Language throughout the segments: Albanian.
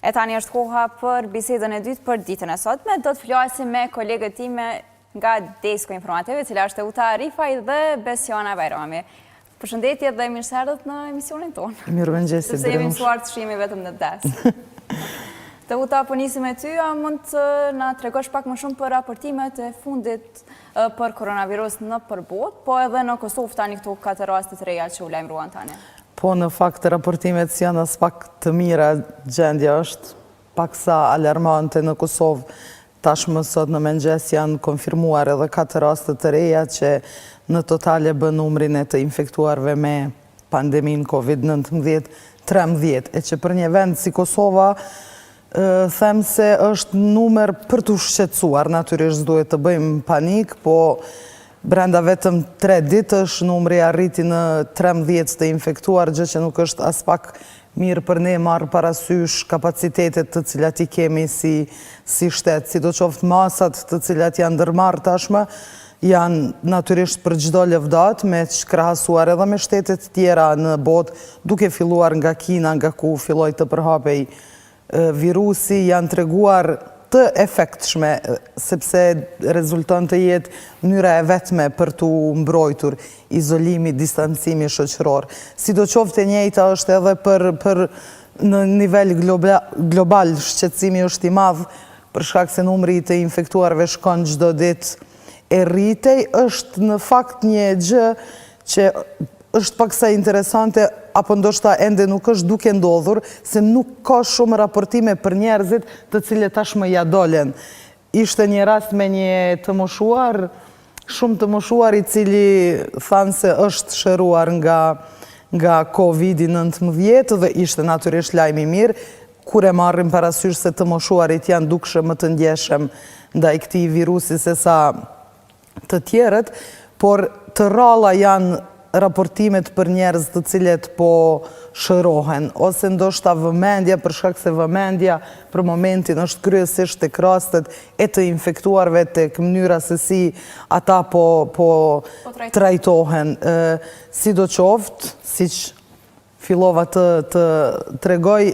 E tani është koha për bisedën e dytë për ditën e sotme. Do të flasim me kolegët time nga Desko Informative, cila është Teuta Rifaj dhe Besiona Bajrami. Përshëndetje dhe mirë se erdhët në emisionin tonë. Mirëmëngjesi. Sepse jemi mësuar të shihemi vetëm në desk. Teuta, po nisim me ty, a mund të na tregosh pak më shumë për raportimet e fundit për koronavirus në përbot, po edhe në Kosovë tani këtu 4 raste të reja që u lajmëruan tani? Po në fakt raportimet janë as pak të mira, gjendja është paksa alarmante në Kosovë. Tashmë sot në mëngjes janë konfirmuar edhe 4 raste të reja që në totale bën numrin e të infektuarve me pandemin COVID-19 13, e që për një vend si Kosova them se është numër për të shqetësuar, natyrisht duhet të bëjmë panik, po brenda vetëm 3 ditësh numri arriti në 13 të infektuar, gjë që nuk është as pak mirë për ne marrë parasysh kapacitetet të cilat i kemi si shtet, si do qoftë masat të cilat janë ndërmarrë tashmë, janë natyrisht për çdo lëvdat, me që krahasuar edhe me shtetet tjera në botë, duke filluar nga Kina, nga ku filloi të përhapej virusi, janë treguar të efektshme, sepse rezulton të jetë mënyra e vetme për të mbrojtur izolimi, distancimi shoqëror. Sidoqoftë e njëjta është edhe për në nivel global, shqetësimi është i madh, për shkak se numri të infektuarve shkon çdo ditë e rritej, është në fakt një gjë që është paksa interesante, apo ndoshta ende nuk është duke ndodhur, se nuk ka shumë raportime për njerëzit të cilët tashmë ja dolen. Ishte një rast me një të moshuar, shumë të moshuar, i cili thanë se është shëruar nga COVID-19 dhe ishte natyrisht lajmi mirë, kur e marrim parasysh se të moshuarit janë dukshëm më të ndjeshëm ndaj këtij virusi se sa të tjerët, por të rralla janë raportimet për njerëz të cilët po shërohen, ose ndoshta vëmendja, për shkak se vëmendja për momentin është kryesisht tek rastet e të infektuarve, tek mënyra se si ata po trajtohen. Sidoqoftë, siç fillova të tregoj,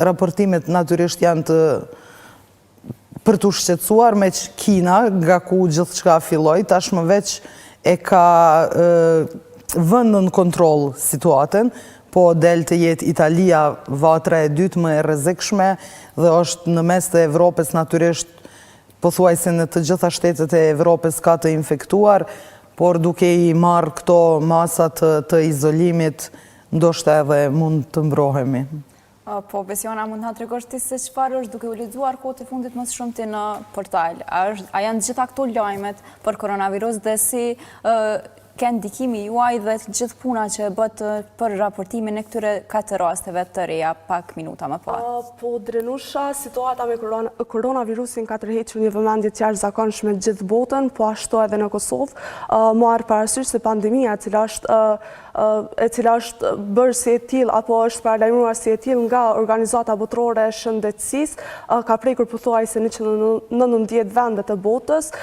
raportimet natyrisht janë për të shqetësuar, me që Kina, nga ku gjithçka filloi, tashmë veç e ka vënë në kontroll situatën, po del të jetë Italia vatra e dytë më e rrezikshme dhe është në mes të Evropës, natyrisht pothuajse në të gjitha shtetet e Evropës ka të infektuar, por duke i marrë këto masat të izolimit, ndoshta edhe mund të mbrohemi. Po, Besiona, mund nga tregosh ti se çfarë është duke u lexuar kohët e fundit më shumë ti në portal? A janë gjitha këto lajmet për koronavirus dhe si ke ndikimi juaj dhe gjithë puna që bët për raportimin e këtyre 4 rasteve të reja pak minuta më parë? Po, Drenusha, situata me koronavirusin ka tërhequr një vëmendje të jashtëzakonshme gjithë botën, po ashtu edhe në Kosovë, marrë parasysh se pandemia e cila është bërë si e tillë apo është paralajmëruar si e tillë nga organizata botërore e shëndetësisë, ka prekur pothuajse 119 vende të botës.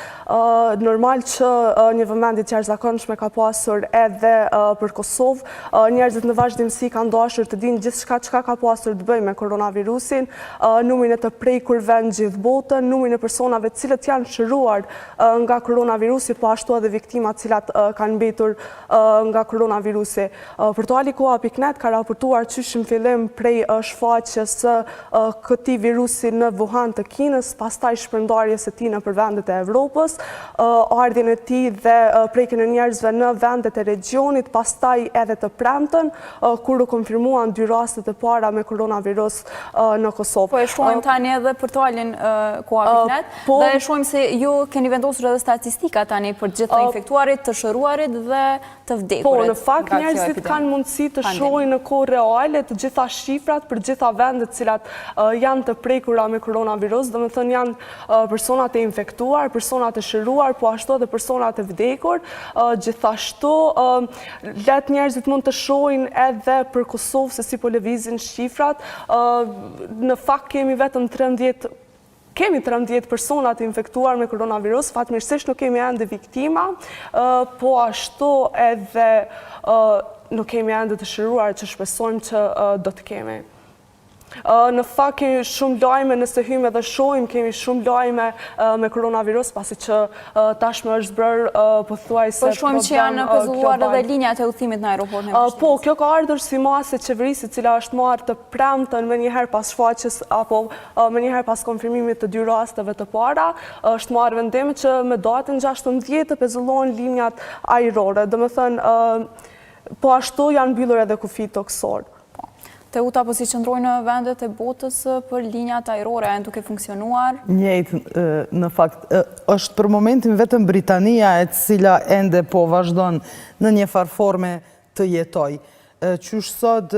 Normal që një vëmendje të jashtëzakonshme ka pasur edhe për Kosovë. Njerëzit në vazhdimsi kanë dashur të dinë gjithçka çka ka pasur të bëjë me koronavirusin, numrin e të prekurve në gjithë botën, numrin e personave të cilët janë shëruar nga koronavirusi, po ashtu edhe viktimat të cilat kanë mbetur nga koronavirusi. Portali Koha.net ka raportuar qysh në fillim prej shfaqjes së këtij virusi në Wuhan të Kinës, pastaj shpërndarjes së tij nëpër vendet e Evropës, ardhjen e tij dhe prekjen e njerëzve në vendet e regionit, pastaj edhe të premten, kur u konfirmuan 2 rastet e para me koronavirus në Kosovë. Po e shohim tani edhe portalin Koha.net, dhe e shohim se ju keni vendosur edhe statistika tani për gjithë të infektuarit, të shëruarit dhe të vdekurit. Po, në fakt njerëzit kanë mundësi të shohin në kohë reale të gjitha shifrat për gjitha vendet cilat janë të prekura me koronavirus, dhe më thënë janë personat e infektuar, personat e shëruar, po ashtu edhe personat e vdekur. Gjithashtu, let njerëzit mund të shohin edhe për Kosovë se si po lëvizin shifrat. Në fakt kemi vetëm 13 personat infektuar me koronavirus, fatmirësisht nuk kemi ende viktima, po ashtu edhe nuk kemi ende të shëruar që shpresojmë që do të kemi. Në fakt kemi shumë lajme, nëse hymë edhe shohim, kemi shumë lajme me koronavirus, pasi që tashmë është bërë pothuajse Po shohim që janë pezulluar edhe linjat e udhëtimit në aeroportin e Prishtinës. Po, kjo ka ardhur si masë e qeverisë, cila është marrë të premtën me njëherë pas shfaqjes apo me njëherë pas konfirmimit të 2 rasteve të para, është marrë vendimi që me datën 16 të pezullohen linjat ajrore. Domethënë, po ashtu janë mbyllur edhe kufit tokësor. Teuta po si qëndrojnë në vendet e botës për linjat ajrore, janë duke funksionuar? Njëjtë, në fakt, është për momentin vetëm Britania e cila ende po vazhdon në një farë forme të jetoj. Qysh sot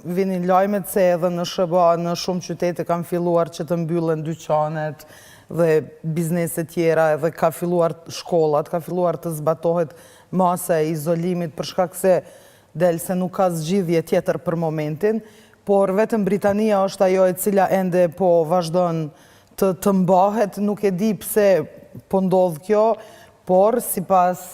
vinin lajmet se edhe në SBA, në shumë qytete kanë filluar që të mbyllen dyqanet dhe bizneset tjera, edhe ka filluar shkollat, ka filluar të zbatohet masa e izolimit për shkak se del se nuk ka zgjidhje tjetër për momentin, por vetëm Britania është ajo e cila ende po vazhdon të mbahet, nuk e di pse po ndodh kjo, por sipas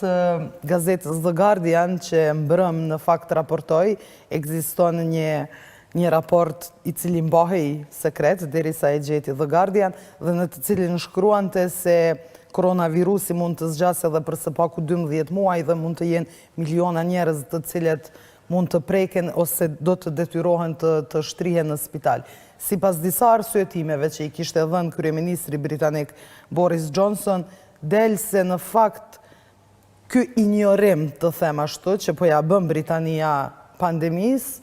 gazetës The Guardian që mbrëm në fakt raportoi, ekziston një raport i cili mbahej sekret derisa e gjeti The Guardian dhe në të cilin shkruante se koronavirusi mund të zgjasë edhe për së paku 12 muaj dhe mund të jenë miliona njerëz të cilët mund të preken ose do të detyrohen të shtrihen në spital. Sipas disa arsyetimeve që i kishte dhënë kryeministri britanik Boris Johnson, del se në fakt ky injorim të them ashtu që po ja bën Britania pandemisë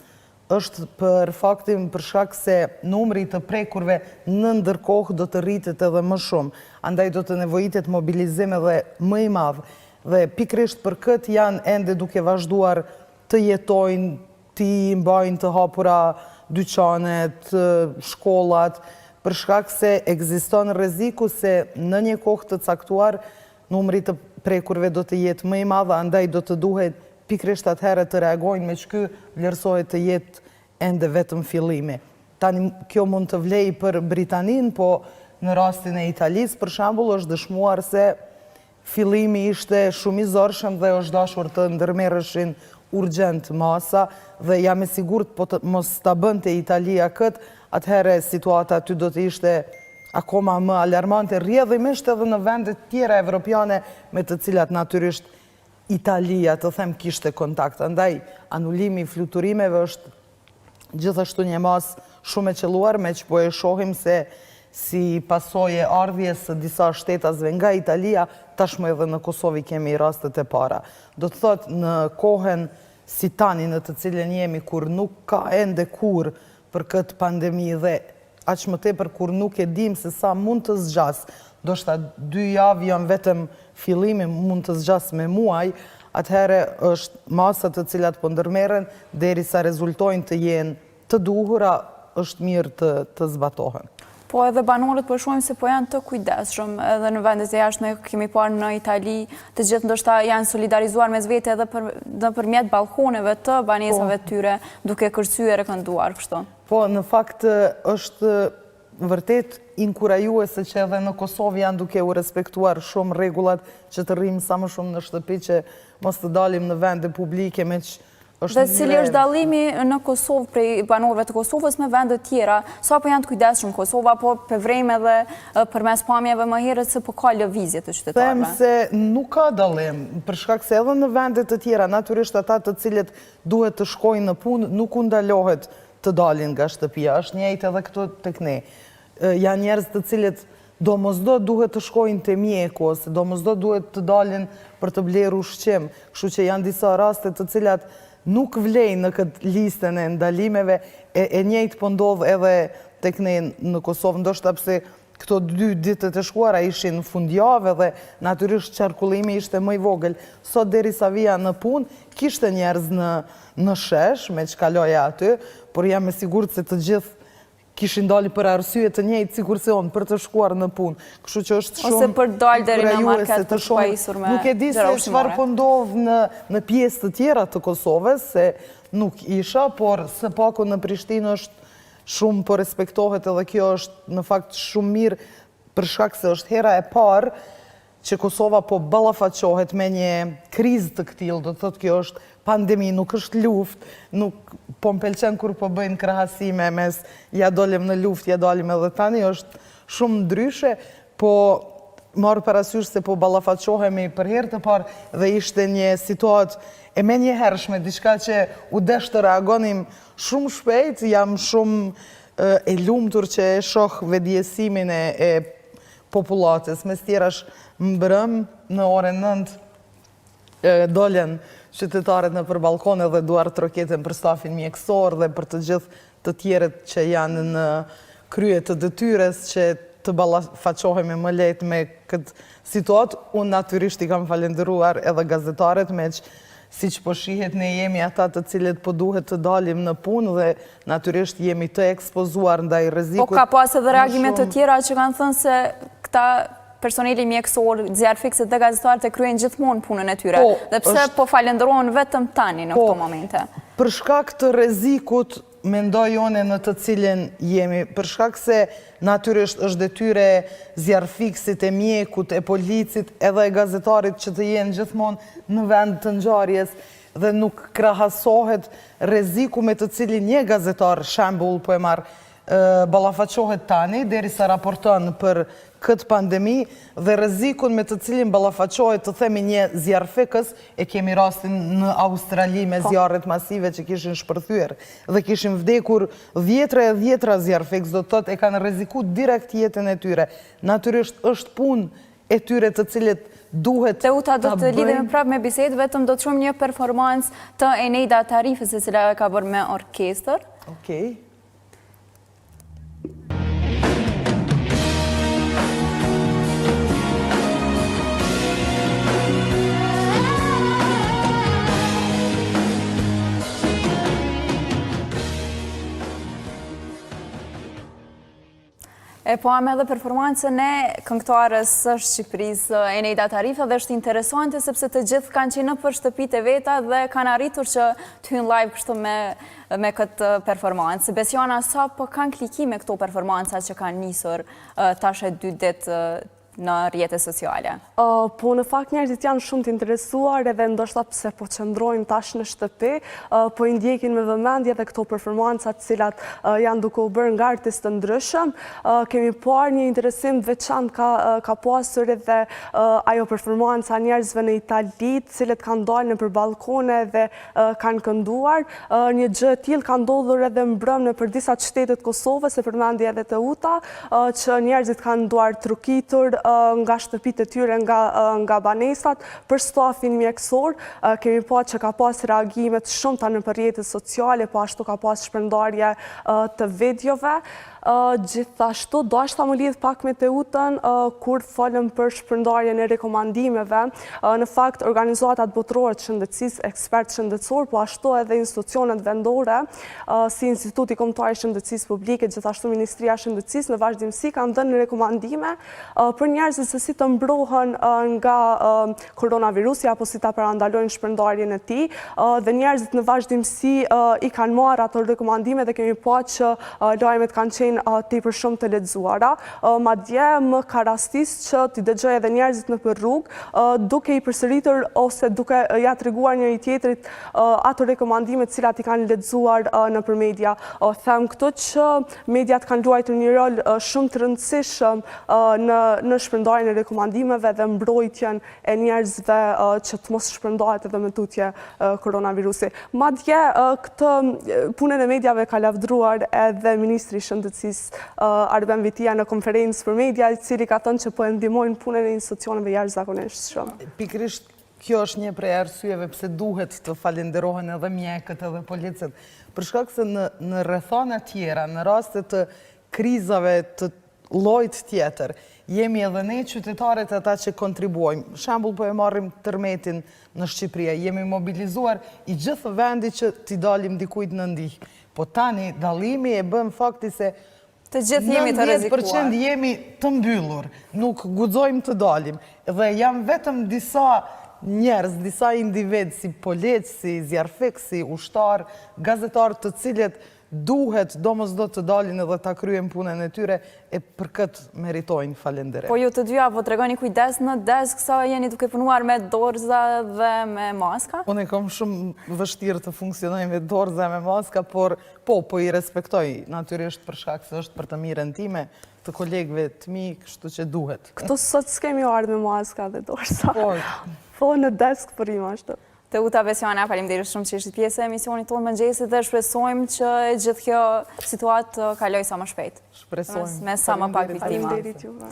është për faktin për shkak se numri të prekurve në ndërkohë do të rritet edhe më shumë. Andaj do të nevojitet mobilizim edhe më i madh. Dhe pikrisht për këtë janë ende duke vazhduar të jetojnë, të mbajnë të hapura dyqanet, shkollat, për shkak se ekziston rreziku se në një kohë të caktuar numri të prekurve do të jetë më i madh, andaj do të duhet pikrisht atëherë të reagojnë me që ky vlerësohet të jetë ende vetëm fillimi. Tani kjo mund të vlej për Britanin, po në rastin e Italisë, për shembull, është dëshmuar se fillimi ishte shumë i zorshëm dhe është dashur të ndërmerreshin urgjent masa dhe jam e sigurt po mos ta bënte Italia këtë, atëherë situata aty do të ishte akoma më alarmante, rrjedhimisht edhe në vendet tjera evropiane me të cilat natyrisht Italia, të them, kishte kontakt. Andaj, anulimi i fluturimeve është gjithashtu një masë shumë e qelluar, me që po e shohim se si pasojë e ardhjes së disa shtetazve nga Italia, tashmë edhe në Kosovë kemi rastet e para. Do të thotë në kohën si tani në të cilën jemi, kur nuk ka ende kur për këtë pandemi dhe aq më tepër kur nuk e dim se sa mund të zgjas, do shta 2 javë janë vetëm fillimi, mund të zgjas me muaj, atëherë është masat të cilat po ndërmerren derisa rezultojnë të jenë të duhura, është mirë të zbatohen. Po edhe banorët po shohim se po janë të kujdesshëm, edhe në vendet e jashtme kemi parë në Itali, të gjithë ndoshta janë solidarizuar mes vete edhe nëpërmjet ballkoneve të banesave të tyre, duke kërcyer e kënduar kështu. Po, në fakt është vërtet inkurajuese që edhe në Kosovë janë duke u respektuar shumë rregullat që të rrim sa më shumë në shtëpi, që mos të dalim në vende publike me që Dhe cili është dallimi në Kosovë prej banorëve të Kosovës me vende tjera, sa po janë të kujdesshëm Kosova, po përvrejm edhe përmes pamjeve më herët se po ka lëvizje të qytetarëve? Them se nuk ka dallim, për shkak se edhe në vende të tjera, natyrisht ata të cilët duhet të shkojnë në punë, nuk u ndalohet të dalin nga shtëpia, është njëjtë edhe këtu tek ne. Janë njerëz të cilët domosdo duhet të shkojnë te mjeku, ose domosdo duhet të dalin për të bler ushqim, kështu që janë disa raste të cilat nuk vlejnë në këtë listën e ndalimeve, e njëjtë po ndodh edhe tek ne në Kosovë, ndoshta pse këto 2 ditët e shkuara ishin fundjavë dhe natyrisht qarkullimi ishte më i vogël. Sot derisa vija në punë, kishte njerëz në shesh me që kaloja aty, por jam e sigurt se të gjithë kishin dali për arsye të njëjtë sikur se unë për të shkuar në punë. Kështu që është shumë ose për dal deri në market për të pajisur me nuk e di se çfarë po ndodh në pjesë të tjera të Kosovës, se nuk isha, por së paku në Prishtinë është shumë po respektohet edhe kjo është në fakt shumë mirë për shkak se është hera e parë që Kosova po ballafaqohet me një krizë të këtillë, do të thotë kjo është pandemi, nuk është luftë, nuk po m'pëlqen kur po bëjnë krahasime mes ja dolim në luftë, ja dalim edhe tani, është shumë ndryshe, po marrë parasysh se po ballafaqohemi për herë të parë dhe ishte një situatë e menjëhershme, diçka që u desh të reagonim shumë shpejt, jam shumë e lumtur që e shoh vetëdijesimin e popullatës. Mes tjerash mbrëm në orën 9 dolen qytetarët në për balkone dhe duar troketën për stafin mjekësor dhe për të gjithë të tjerët që janë në krye të detyres që të ballafaqohemi më lehtë me këtë situatë. Unë natyrisht i kam falendëruar edhe gazetarët me që siç po shihet ne jemi ata të cilët po duhet të dalim në punë dhe natyrisht jemi të ekspozuar ndaj rrezikut. Po ka pas edhe reagime të tjera që kanë thënë se këta personeli mjekësor, zjarfikset dhe gazetarët e kryejnë gjithmonë punën e tyre. Dhe pse po falenderohen vetëm tani në këto momente? Për shkak të rrezikut mendoj unë në të cilin jemi, për shkak se natyrisht është detyre zjarfiksit, e mjekut, e policit, edhe e gazetarit që të jenë gjithmonë në vend të ngjarjes dhe nuk krahasohet rreziku me të cilin një gazetar, shembull po e marr, ballafaqohet tani derisa raporton për këtë pandemi dhe rrezikun me të cilin ballafaqohet të themi një zjarfikës, e kemi rastin në Australi me zjarret masive që kishin shpërthyer dhe kishin vdekur dhjetra zjarfikës, do të thotë e kanë rrezikuar direkt jetën e tyre. Natyrisht është punë e tyre të cilët duhet ta bëjnë. Teuta, do të lidhemi prapë me bisedë, vetëm do të shohim një performancë të Eneida Tarifës, e cila ka bërë me orkestër. Okej. E po am edhe performancën e këngëtarës së Shqipërisë, Eneida Tarifa, dhe është interesante sepse të gjithë kanë qenë nëpër shtëpitë e veta dhe kanë arritur që të hyjnë live kështu me këtë performancë. Besiona, sa po kanë klikime këto performanca që kanë nisur tash e 2 ditë në rrjetet sociale? Po në fakt njerëzit janë shumë të interesuar edhe ndoshta pse po qëndrojnë tash në shtëpi, po i ndjekin me vëmendje dhe këto performanca të cilat janë duke u bërë nga artistë të ndryshëm. Kemi parë një interesim veçantë ka pasur edhe ajo performanca njerëzve në Itali, të cilët kanë dalë nëpër balkone dhe kanë kënduar. Një gjë e tillë ka ndodhur edhe mbrëm nëpër disa qytete të Kosovës, e përmendi edhe Teuta, që njerëzit kanë nduar trukitur nga shtëpitë e tyre, nga banesat, për stafin mjekësor. Kemi pa që ka pas reagimet shumëta në rrjetet sociale, po ashtu ka pas shpërndarje të videove. Gjithashtu, dashta më lidh pak me Teutën kur folëm për shpërndarjen e rekomandimeve. Në fakt, organizatat botërore të shëndetësisë, ekspertë shëndetësor, po ashtu edhe institucionet vendore, si Instituti Kombëtar i Shëndetësisë Publike, gjithashtu Ministria e Shëndetësisë, në vazhdimsi kanë dhënë rekomandime për njerëzit se si të mbrohen nga koronavirusi apo si ta parandalojnë shpërndarjen e tij, dhe njerëzit në vazhdimsi i kanë marrë ato rekomandime dhe kemi pa që lajmet kanë qenë tepër shumë të lexuara. Madje më ka rastis që t'i dëgjoj edhe njerëzit nëpër rrugë duke i përsëritur ose duke ja treguar njëri tjetrit ato rekomandime të cilat i kanë lexuar nëpër media. Them këtu që mediat kanë luajtur një rol shumë të rëndësishëm në shpërndarjen e rekomandimeve dhe mbrojtjen e njerëzve që të mos shpërndahet edhe me tutje koronavirusi. Madje këtë punën e mediave ka lavdruar edhe Ministri i Shëndetësisë Arben Vitia në konferencë për media, i cili ka thënë që po e ndihmojnë punën e institucioneve jashtëzakonisht shumë. Pikërisht kjo është një prej arsyeve pse duhet të falenderohen edhe mjekët edhe policët, për shkak se në rrethana tjera, në raste të krizave të llojit tjetër, jemi edhe ne qytetarët ata që kontribuojmë. Shembull, po e marrim tërmetin në Shqipëri, jemi mobilizuar i gjithë vendi që t'i dalim dikujt në ndihmë. Po tani dallimi e bën fakti se të gjithë jemi të rrezikuar. 90% jemi të mbyllur, nuk guxojmë të dalim. Dhe janë vetëm disa njerëz, disa individ si policë, si zjarfik, si ushtar, gazetar të cilët duhet domosdo të dalin edhe ta kryen punën e tyre e për këtë meritojnë falenderim. Po ju të dyja, po të regoni kujdes në desk sa jeni duke punuar me dorza dhe me maska? Unë e kam shumë vështirë të funksionoj me dorza me maska, por po i respektoj natyrisht për shkak se është për të mirën time, të kolegëve të mi, kështu që duhet. Këto sot s'kemi ardhur me maska dhe dorsa. Po, në desk për ima ashtu. Teuta Besiana, faleminderit shumë që ishit pjesë e emisionit tonë mëngjesit dhe shpresojmë që e gjithë kjo situatë kaloj sa më shpejt. shpresojmë. Me sa më pak viktima. Faleminderit juve.